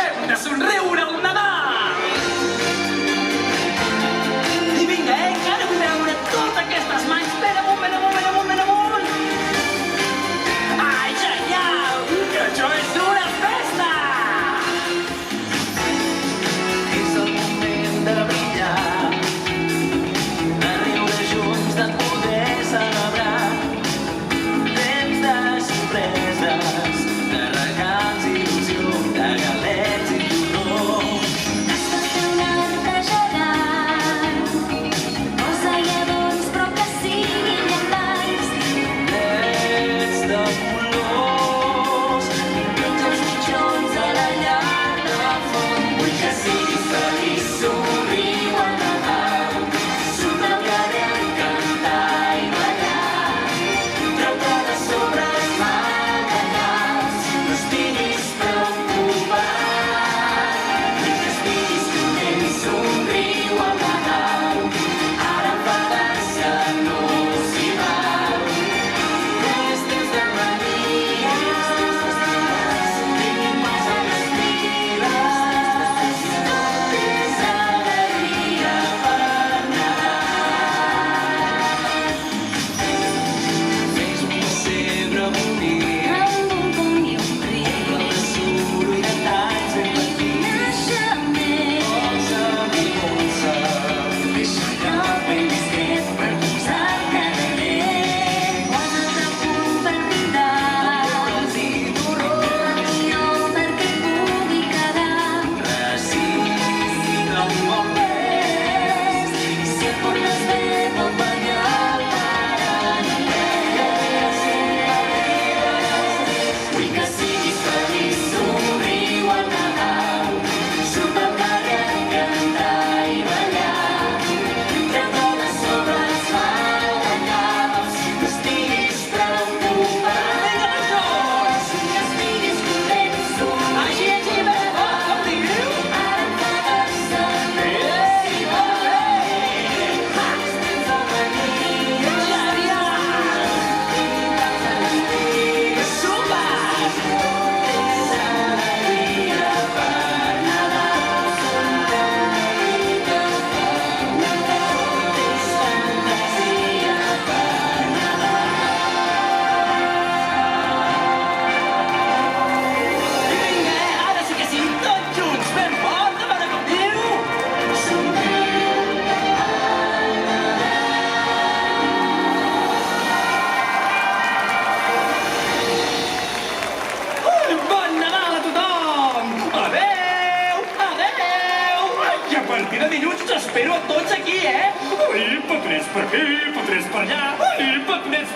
Hem de somriure al Nadal! I vinga, que ara vull veure totes aquestes mans ben amunt, ben amunt, ben amunt, ben amunt! Ai, genial! Que això és una festa! És el moment de brillar, de riure junts, de poder celebrar. Temps de sorpreses, de regals, il·lusió, de galets i torró. Estàs tornant a gegant, posa-hi adorns però que siguin llampants. Plets de colors, tots els mitjons a la llar de font. Vull que siguis feliç, somriu al Nadal, surt al carrer a cantar i ballar. Treu-te de sobre els malalts, no estiguis preocupat. Vull que estiguis content, somriu al Nadal, ara enfadar-se no s'hi val. És temps de manies, tinguin pas a les vides, tot és alegria per Nadal. Fes un pessebre bonic, Amb un pom i un ric, ple de suro i de talls ben petits. naixement. Posa-li molsa, deixa allò ben discret per posar cada nit. Posa't a punt per brindar, Flors i torró, la millor perquè pugui quedar. recita un bon vers, i si et portes bé pot venir el Pare Noel. Vull que siguis feliç, somriu al Nadal, surt al carrer a cantar i ballar. Treu-te de sobre els malalts, no estiguis preocupat. Vinga, tots! Que estiguis content, somriu al Nadal, ara enfadar-se no s'hi val. És temps de manies, sopars, tot és alegria per Nadal. Tot és fantasia per Vinga, ara sí que sí, tots junts, ben fort, a veure com diu. Somriu al Nadal. Bon Nadal a tothom! Adéu! Adéu! I a partir de dilluns t'espero a tots aquí, eh? Ai, patrets per aquí, patrets per allà, ai, patrets